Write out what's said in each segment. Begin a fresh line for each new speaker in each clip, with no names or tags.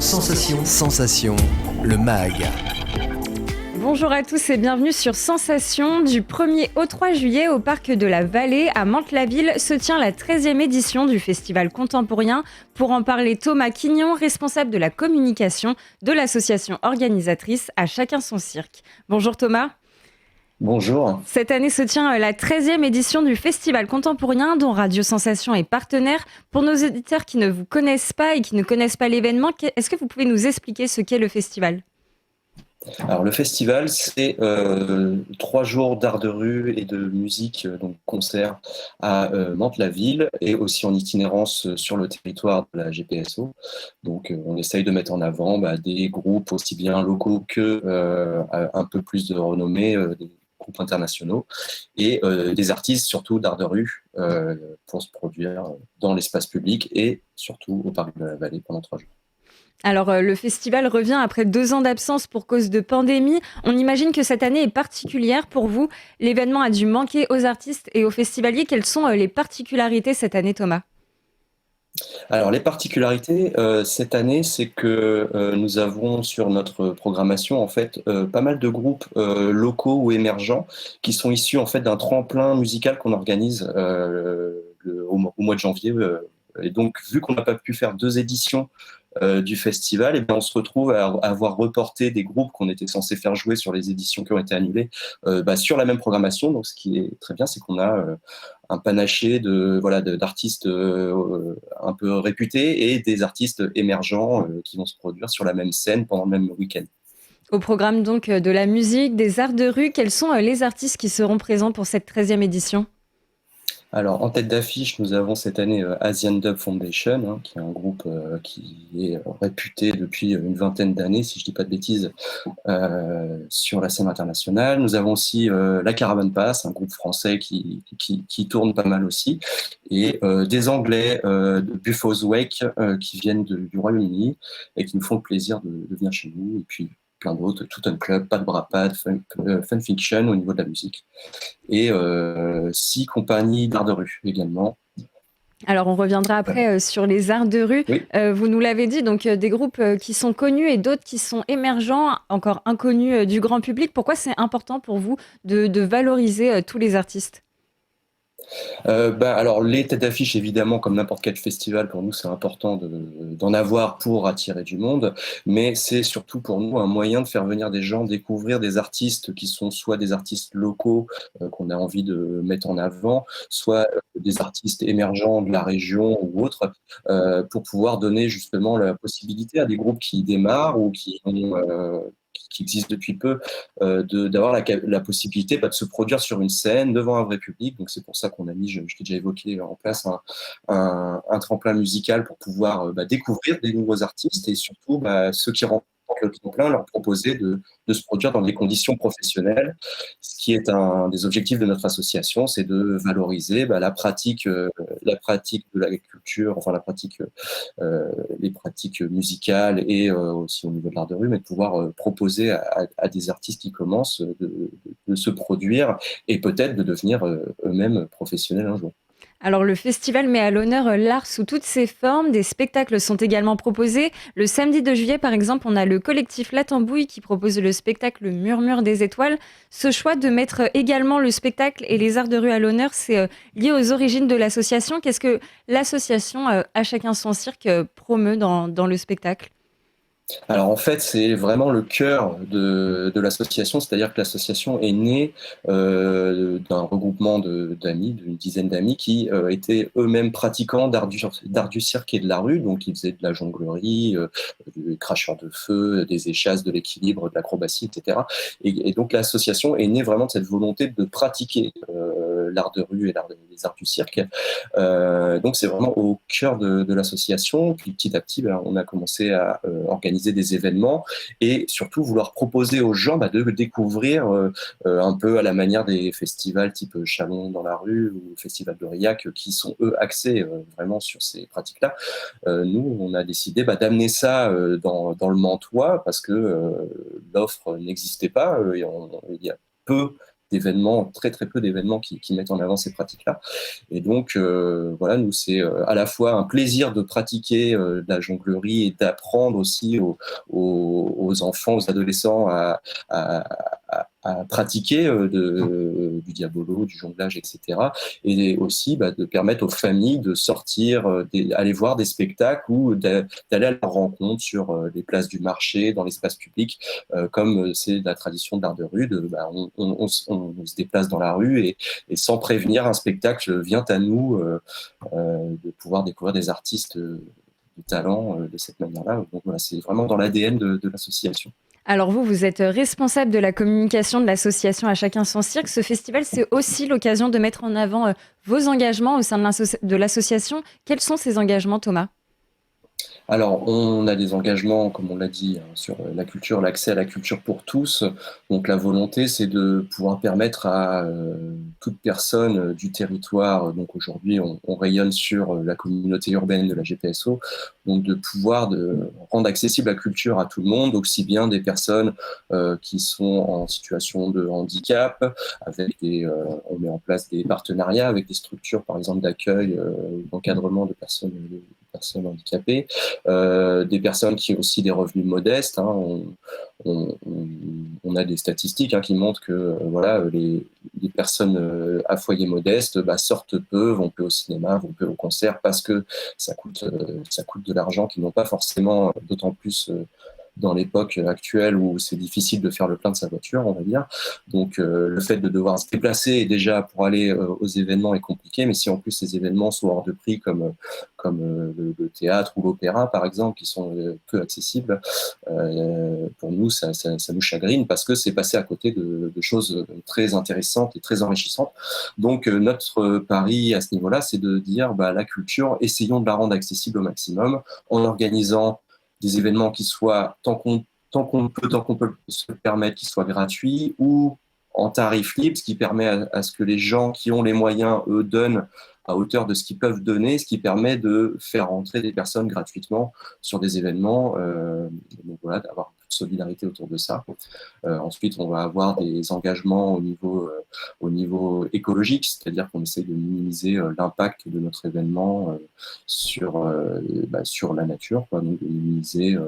Sensation, le MAG.
Bonjour à tous et bienvenue sur Sensation. Du 1er au 3 juillet au Parc de la Vallée à Mantes-la-Ville se tient la 13e édition du Festival Contemporain. Pour en parler, Thomas Quignon, responsable de la communication de l'association organisatrice À Chacun son cirque. Bonjour Thomas.
Bonjour.
Cette année se tient la 13e édition du Festival Contemporain dont Radio Sensation est partenaire. Pour nos auditeurs qui ne vous connaissent pas et qui ne connaissent pas l'événement, est-ce que vous pouvez nous expliquer ce qu'est le festival ?
Alors le festival, c'est 3 jours d'art de rue et de musique, donc concerts à Mantes-la-Ville et aussi en itinérance sur le territoire de la GPSO. Donc on essaye de mettre en avant des groupes aussi bien locaux que un peu plus de renommée, des groupes internationaux et des artistes surtout d'art de rue pour se produire dans l'espace public et surtout au Parc de la Vallée pendant 3 jours.
Alors, le festival revient après 2 ans d'absence pour cause de pandémie. On imagine que cette année est particulière pour vous. L'événement a dû manquer aux artistes et aux festivaliers. Quelles sont les particularités cette année, Thomas ?
Alors, les particularités cette année, c'est que nous avons sur notre programmation en fait pas mal de groupes locaux ou émergents qui sont issus en fait d'un tremplin musical qu'on organise au mois de janvier. Et donc, vu qu'on n'a pas pu faire 2 éditions du festival, et bien on se retrouve à avoir reporté des groupes qu'on était censé faire jouer sur les éditions qui ont été annulées sur la même programmation. Donc ce qui est très bien, c'est qu'on a un panaché d'artistes un peu réputés et des artistes émergents qui vont se produire sur la même scène pendant le même week-end.
Au programme donc de la musique, des arts de rue, quels sont les artistes qui seront présents pour cette 13e édition ?
Alors, en tête d'affiche, nous avons cette année Asian Dub Foundation, qui est un groupe qui est réputé depuis une vingtaine d'années, si je ne dis pas de bêtises, sur la scène internationale. Nous avons aussi La Caravan Pass, un groupe français qui tourne pas mal aussi, et des Anglais de Buffalo's Wake qui viennent du Royaume-Uni et qui nous font le plaisir de venir chez nous. Et puis, plein d'autres, Tooten Club, Pat Brapad, Fun Fiction au niveau de la musique. Et 6 compagnies d'art de rue également.
Alors, on reviendra après sur les arts de rue.
Oui.
Vous nous l'avez dit, donc des groupes qui sont connus et d'autres qui sont émergents, encore inconnus du grand public. Pourquoi c'est important pour vous de valoriser tous les artistes ?
Alors les têtes d'affiche, évidemment, comme n'importe quel festival, pour nous c'est important d'en avoir pour attirer du monde, mais c'est surtout pour nous un moyen de faire venir des gens découvrir des artistes qui sont soit des artistes locaux qu'on a envie de mettre en avant, soit des artistes émergents de la région ou autres, pour pouvoir donner justement la possibilité à des groupes qui démarrent ou qui existe depuis peu, d'avoir la possibilité de se produire sur une scène devant un vrai public. Donc c'est pour ça qu'on a mis, je t'ai déjà évoqué, en place un tremplin musical pour pouvoir découvrir des nouveaux artistes et surtout ceux qui rencontrent le tremplin, leur proposer de se produire dans des conditions professionnelles. Ce qui est un des objectifs de notre association, c'est de valoriser la pratique de la culture, enfin les pratiques musicales et aussi au niveau de l'art de rue, mais de pouvoir proposer à des artistes qui commencent de se produire et peut-être de devenir eux-mêmes professionnels un jour.
Alors, le festival met à l'honneur l'art sous toutes ses formes. Des spectacles sont également proposés. Le samedi 2 juillet, par exemple, on a le collectif La Tambouille qui propose le spectacle Murmure des étoiles. Ce choix de mettre également le spectacle et les arts de rue à l'honneur, c'est lié aux origines de l'association. Qu'est-ce que l'association À Chacun son cirque promeut dans le spectacle ?
Alors en fait, c'est vraiment le cœur de l'association, c'est-à-dire que l'association est née d'un regroupement d'amis, d'une dizaine d'amis qui étaient eux-mêmes pratiquants d'art du cirque et de la rue, donc ils faisaient de la jonglerie, des cracheurs de feu, des échasses, de l'équilibre, de l'acrobatie, etc. Et donc l'association est née vraiment de cette volonté de pratiquer l'art de rue et les arts du cirque. Donc c'est vraiment au cœur de l'association. Puis petit à petit, on a commencé à organiser des événements et surtout vouloir proposer aux gens de découvrir un peu à la manière des festivals type Chalon dans la rue ou Festival d'Aurillac qui sont eux axés vraiment sur ces pratiques-là. Nous, on a décidé d'amener ça dans le Mantois parce que l'offre n'existait pas. Il y a peu d'événements, très très peu d'événements qui mettent en avant ces pratiques-là. Et donc, voilà, nous, c'est à la fois un plaisir de pratiquer de la jonglerie et d'apprendre aussi aux enfants, aux adolescents à, à pratiquer du diabolo, du jonglage, etc. Et aussi de permettre aux familles de sortir, aller voir des spectacles ou d'aller à leur rencontre sur les places du marché, dans l'espace public, comme c'est la tradition de l'art de rue, on se déplace dans la rue et sans prévenir, un spectacle vient à nous de pouvoir découvrir des artistes de talent de cette manière-là. Donc voilà, c'est vraiment dans l'ADN de l'association.
Alors vous, vous êtes responsable de la communication de l'association À Chacun son cirque. Ce festival, c'est aussi l'occasion de mettre en avant vos engagements au sein de l'association. Quels sont ces engagements, Thomas ?
Alors, on a des engagements, comme on l'a dit, sur la culture, l'accès à la culture pour tous. Donc, la volonté, c'est de pouvoir permettre à toute personne du territoire. Donc, aujourd'hui, on rayonne sur la communauté urbaine de la GPSO. Donc, de pouvoir rendre accessible la culture à tout le monde, aussi bien des personnes qui sont en situation de handicap, on met en place des partenariats avec des structures, par exemple, d'accueil, d'encadrement de personnes handicapées, des personnes qui ont aussi des revenus modestes. On a des statistiques qui montrent que voilà, les personnes à foyer modeste sortent peu, vont peu au cinéma, vont peu au concert parce que ça coûte de l'argent qu'ils n'ont pas forcément, d'autant plus dans l'époque actuelle où c'est difficile de faire le plein de sa voiture, on va dire. Donc le fait de devoir se déplacer déjà pour aller aux événements est compliqué, mais si en plus ces événements sont hors de prix comme le théâtre ou l'opéra par exemple, qui sont peu accessibles, pour nous ça nous chagrine parce que c'est passé à côté de choses très intéressantes et très enrichissantes. Donc notre pari à ce niveau-là, c'est de dire la culture, essayons de la rendre accessible au maximum en organisant des événements qui soient, tant qu'on peut se le permettre, qui soient gratuits ou en tarif libre, ce qui permet à ce que les gens qui ont les moyens, eux, donnent à hauteur de ce qu'ils peuvent donner, ce qui permet de faire entrer des personnes gratuitement sur des événements. Donc voilà, d'avoir une solidarité autour de ça. Ensuite, on va avoir des engagements au niveau écologique, c'est-à-dire qu'on essaie de minimiser l'impact de notre événement sur la nature, quoi, donc de minimiser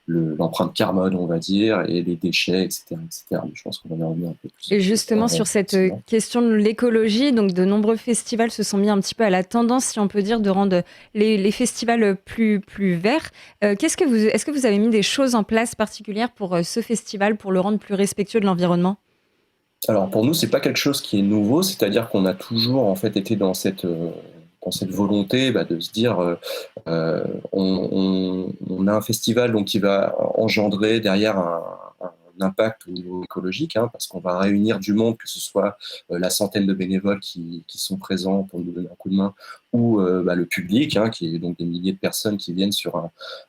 l'empreinte carbone, on va dire, et les déchets, etc., etc. Je pense qu'on va y revenir un peu plus.
Et justement, sur cette question de l'écologie, donc de nombreux festivals se sont mis un petit peu à la tendance, si on peut dire, de rendre les festivals plus verts. Est-ce que vous avez mis des choses en place particulières pour ce festival, pour le rendre plus respectueux de l'environnement ?
Alors pour nous, c'est pas quelque chose qui est nouveau, c'est-à-dire qu'on a toujours en fait été dans cette volonté de se dire on a un festival donc qui va engendrer derrière un impact au niveau écologique, parce qu'on va réunir du monde, que ce soit la centaine de bénévoles qui sont présents pour nous donner un coup de main, ou le public, qui est donc des milliers de personnes qui viennent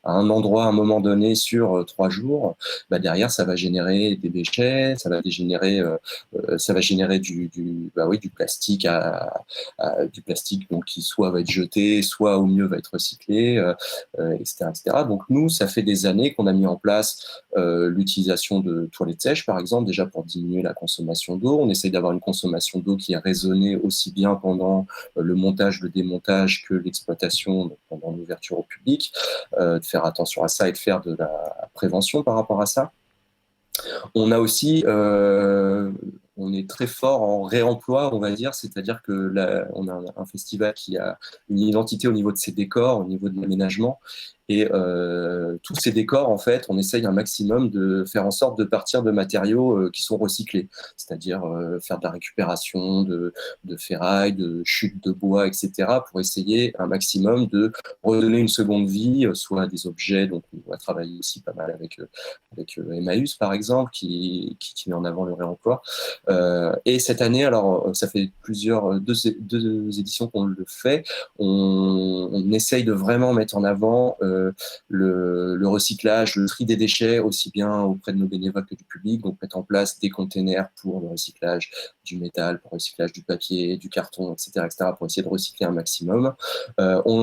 à un endroit à un moment donné sur 3 jours. Derrière, ça va générer des déchets, ça va générer du plastique du plastique donc qui soit va être jeté, soit au mieux va être recyclé, etc., etc. Donc nous, ça fait des années qu'on a mis en place l'utilisation de toilettes sèches, par exemple, déjà pour diminuer la consommation d'eau. On essaye d'avoir une consommation d'eau qui est raisonnée aussi bien pendant le montage, le démontage que l'exploitation, donc pendant l'ouverture au public, de faire attention à ça et de faire de la prévention par rapport à ça. On a aussi, on est très fort en réemploi, on va dire, c'est-à-dire que on a un festival qui a une identité au niveau de ses décors, au niveau de l'aménagement, et tous ces décors, en fait, on essaye un maximum de faire en sorte de partir de matériaux qui sont recyclés, c'est-à-dire faire de la récupération de ferraille, de chutes de bois, etc., pour essayer un maximum de redonner une seconde vie, soit à des objets. Donc on va travailler aussi pas mal avec Emmaüs, par exemple, qui met en avant le réemploi. Et cette année, alors ça fait deux éditions qu'on le fait, on essaye de vraiment mettre en avant le recyclage, le tri des déchets, aussi bien auprès de nos bénévoles que du public. Donc mettre en place des containers pour le recyclage du métal, pour le recyclage du papier, du carton, etc., pour essayer de recycler un maximum.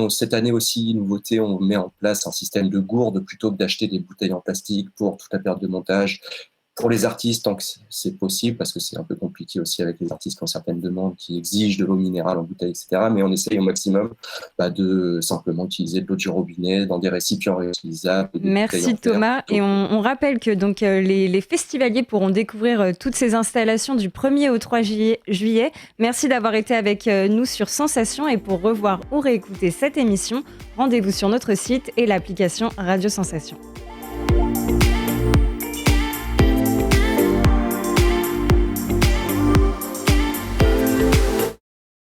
Cette année aussi, nouveauté, on met en place un système de gourdes plutôt que d'acheter des bouteilles en plastique pour toute la période de montage, Pour les artistes, tant que c'est possible, parce que c'est un peu compliqué aussi avec les artistes qui ont certaines demandes qui exigent de l'eau minérale en bouteille, etc. Mais on essaye au maximum de simplement utiliser de l'eau du robinet dans des récipients réutilisables.
Merci Thomas. Et on rappelle que donc, les festivaliers pourront découvrir toutes ces installations du 1er au 3 juillet. Merci d'avoir été avec nous sur Sensation. Et pour revoir ou réécouter cette émission, rendez-vous sur notre site et l'application Radio Sensation.